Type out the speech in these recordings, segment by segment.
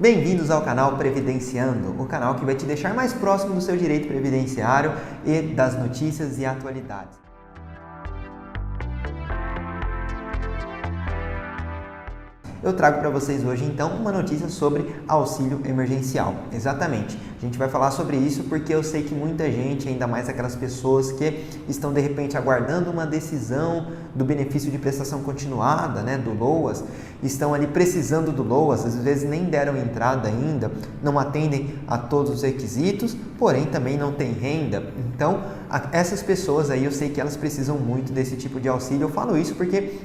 Bem-vindos ao canal Previdenciando, o canal que vai te deixar mais próximo do seu direito previdenciário e das notícias e atualidades. Eu trago para vocês hoje, então, uma notícia sobre auxílio emergencial. Exatamente. A gente vai falar sobre isso porque eu sei que muita gente, ainda mais aquelas pessoas que estão, de repente, aguardando uma decisão do benefício de prestação continuada, né, do LOAS, estão ali precisando do LOAS, às vezes nem deram entrada ainda, não atendem a todos os requisitos, porém também não têm renda. Então, essas pessoas aí, eu sei que elas precisam muito desse tipo de auxílio. Eu falo isso porque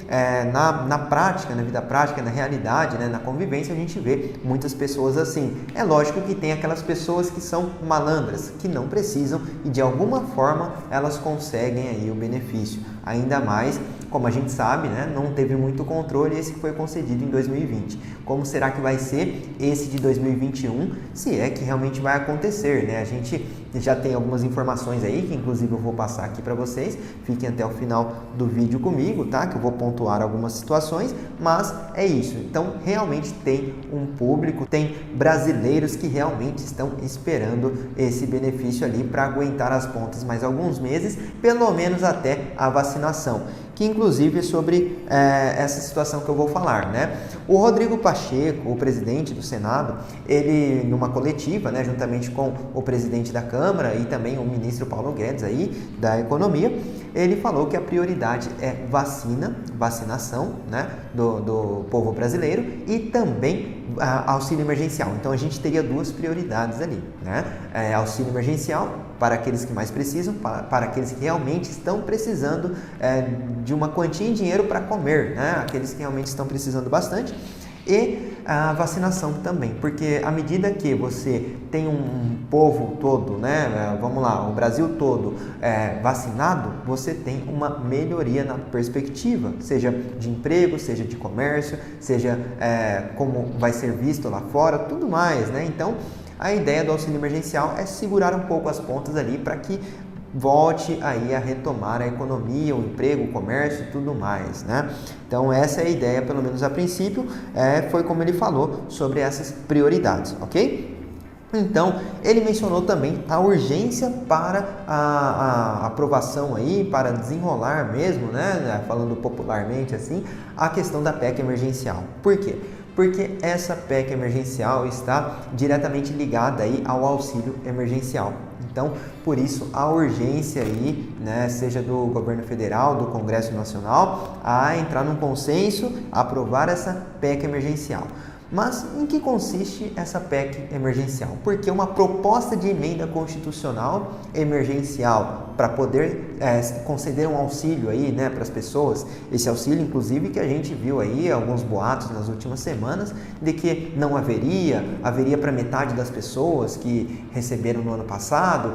na prática, na vida prática, na realidade, né, na convivência, a gente vê muitas pessoas assim. É lógico que tem aquelas pessoas que são malandras, que não precisam e de alguma forma elas conseguem aí o benefício. Ainda mais, como a gente sabe, né, não teve muito controle esse que foi concedido em 2020. Como será que vai ser esse de 2021, se é que realmente vai acontecer, né? A gente já tem algumas informações aí, que inclusive eu vou passar aqui para vocês. Fiquem até o final do vídeo comigo, tá? Que eu vou pontuar algumas situações, mas é isso. Então, realmente tem um público, tem brasileiros que realmente estão esperando esse benefício ali para aguentar as pontas mais alguns meses, pelo menos até a vacinação, que inclusive é sobre essa situação que eu vou falar, né? O Rodrigo Pacheco, o presidente do Senado, ele numa coletiva, né, juntamente com o presidente da Câmara e também o ministro Paulo Guedes aí da Economia, ele falou que a prioridade é vacinação, né, do povo brasileiro e também auxílio emergencial. Então a gente teria duas prioridades ali, né? Auxílio emergencial para aqueles que mais precisam, para aqueles que realmente estão precisando de uma quantia em dinheiro para comer, né? Aqueles que realmente estão precisando bastante. E a vacinação também, porque à medida que você tem um povo todo, né, vamos lá, o Brasil todo vacinado, você tem uma melhoria na perspectiva, seja de emprego, seja de comércio, seja como vai ser visto lá fora, tudo mais, né? Então, a ideia do auxílio emergencial é segurar um pouco as pontas ali para que volte aí a retomar a economia, o emprego, o comércio e tudo mais, né? Então essa é a ideia, pelo menos a princípio, foi como ele falou sobre essas prioridades, ok? Então, ele mencionou também a urgência para a aprovação aí, para desenrolar mesmo, né? Falando popularmente assim, a questão da PEC emergencial. Por quê? Porque essa PEC emergencial está diretamente ligada aí ao auxílio emergencial. Então, por isso, a urgência aí, né, seja do governo federal, do Congresso Nacional, a entrar num consenso, aprovar essa PEC emergencial. Mas em que consiste essa PEC emergencial? Porque uma proposta de emenda constitucional emergencial para poder conceder um auxílio aí, né, para as pessoas, esse auxílio inclusive que a gente viu aí alguns boatos nas últimas semanas de que não haveria para metade das pessoas que receberam no ano passado,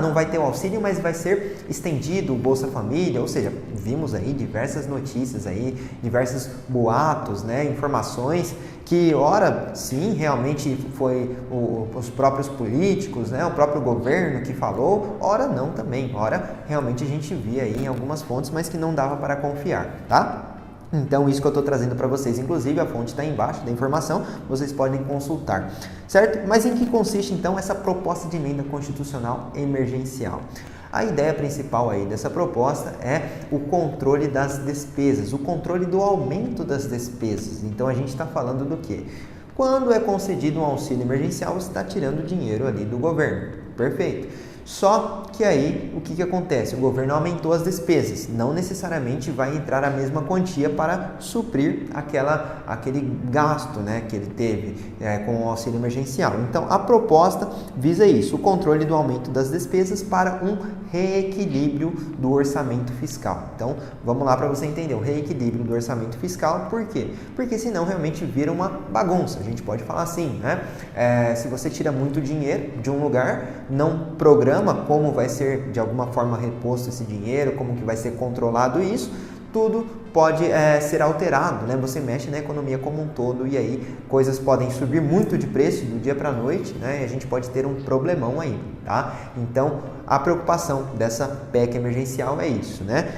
não vai ter o auxílio, mas vai ser estendido o Bolsa Família, ou seja, vimos aí diversas notícias aí, diversos boatos, né, informações que ora sim, realmente foi os próprios políticos, né, o próprio governo que falou, ora não também, ora realmente a gente via aí em algumas fontes, mas que não dava para confiar, tá? Então isso que eu estou trazendo para vocês, inclusive a fonte está embaixo da informação, vocês podem consultar, certo? Mas em que consiste então essa proposta de emenda constitucional emergencial? A ideia principal aí dessa proposta é o controle das despesas, o controle do aumento das despesas. Então a gente está falando do quê? Quando é concedido um auxílio emergencial, você está tirando dinheiro ali do governo, perfeito. Só que aí, o que acontece? O governo aumentou as despesas, não necessariamente vai entrar a mesma quantia para suprir aquele gasto, né, que ele teve com o auxílio emergencial. Então, a proposta visa isso, o controle do aumento das despesas para um reequilíbrio do orçamento fiscal. Então, vamos lá para você entender, o reequilíbrio do orçamento fiscal, por quê? Porque senão realmente vira uma bagunça, a gente pode falar assim, né? Se você tira muito dinheiro de um lugar, não programa como vai ser de alguma forma reposto esse dinheiro, como que vai ser controlado isso, tudo pode ser alterado, né? Você mexe na economia como um todo e aí coisas podem subir muito de preço do dia para a noite, né? E a gente pode ter um problemão aí, tá? Então, a preocupação dessa PEC emergencial é isso, né?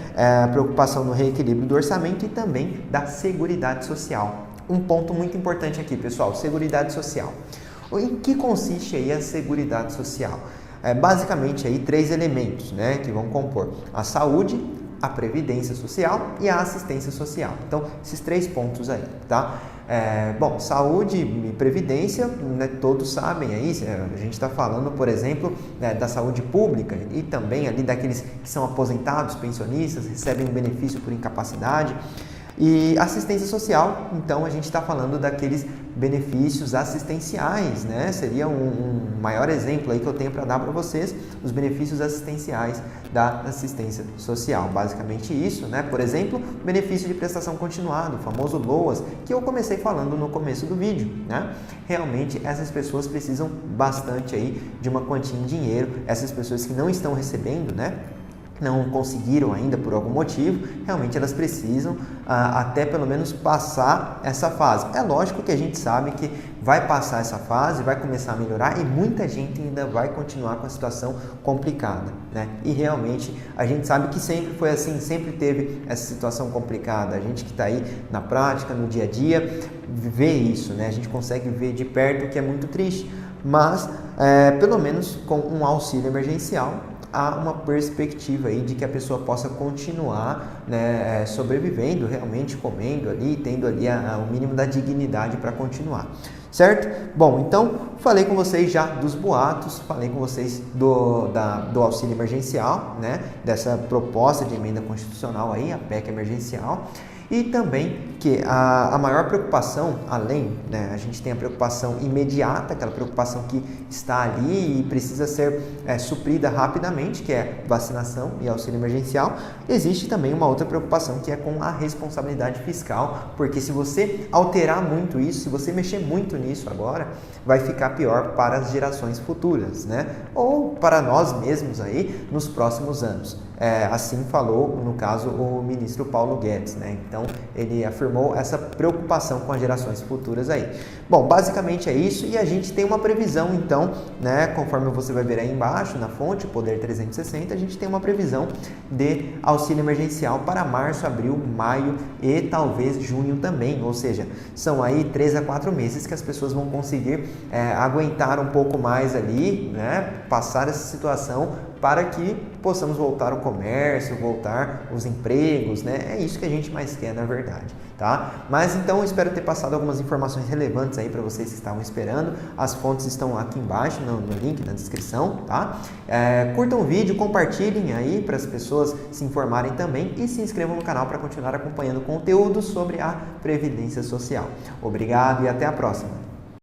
A preocupação no reequilíbrio do orçamento e também da Seguridade Social. um ponto muito importante aqui, pessoal, Seguridade Social. Em que consiste aí a Seguridade Social? Basicamente aí 3 elementos, né, que vão compor a saúde, a previdência social e a assistência social. Então, esses 3 pontos aí, tá? Bom, saúde e previdência, né, todos sabem aí, a gente está falando, por exemplo, da saúde pública e também ali daqueles que são aposentados, pensionistas, recebem um benefício por incapacidade. E assistência social, então a gente está falando daqueles benefícios assistenciais, né? Seria um maior exemplo aí que eu tenho para dar para vocês, os benefícios assistenciais da assistência social. Basicamente isso, né? Por exemplo, benefício de prestação continuada, o famoso LOAS, que eu comecei falando no começo do vídeo, né? Realmente essas pessoas precisam bastante aí de uma quantia em dinheiro, essas pessoas que não estão recebendo, né? Não conseguiram ainda por algum motivo, realmente elas precisam até pelo menos passar essa fase. É lógico que a gente sabe que vai passar essa fase, vai começar a melhorar e muita gente ainda vai continuar com a situação complicada, né? E realmente a gente sabe que sempre foi assim, sempre teve essa situação complicada. A gente que está aí na prática, no dia a dia, vê isso, né? A gente consegue ver de perto, o que é muito triste, mas pelo menos com um auxílio emergencial, há uma perspectiva aí de que a pessoa possa continuar, né, sobrevivendo, realmente comendo ali, tendo ali o mínimo da dignidade para continuar, certo? Bom, então falei com vocês já dos boatos, falei com vocês do auxílio emergencial, né, dessa proposta de emenda constitucional aí, a PEC emergencial. E também que a maior preocupação, além, né, a gente tem a preocupação imediata, aquela preocupação que está ali e precisa ser suprida rapidamente, que é vacinação e auxílio emergencial. Existe também uma outra preocupação que é com a responsabilidade fiscal, porque se você alterar muito isso, se você mexer muito nisso agora, vai ficar pior para as gerações futuras, né? Ou para nós mesmos aí nos próximos anos. Assim falou, no caso, o ministro Paulo Guedes, né? Então, ele afirmou essa preocupação com as gerações futuras aí. Bom, basicamente é isso e a gente tem uma previsão, então, né? Conforme você vai ver aí embaixo, na fonte, Poder 360, a gente tem uma previsão de auxílio emergencial para março, abril, maio e talvez junho também. Ou seja, são aí 3 a 4 meses que as pessoas vão conseguir aguentar um pouco mais ali, né? Passar essa situação para que possamos voltar ao comércio, voltar os empregos, né? É isso que a gente mais quer, na verdade, tá? Mas então eu espero ter passado algumas informações relevantes aí para vocês que estavam esperando. As fontes estão aqui embaixo no link, na descrição, tá? Curtam o vídeo, compartilhem aí para as pessoas se informarem também e se inscrevam no canal para continuar acompanhando conteúdo sobre a Previdência Social. Obrigado e até a próxima!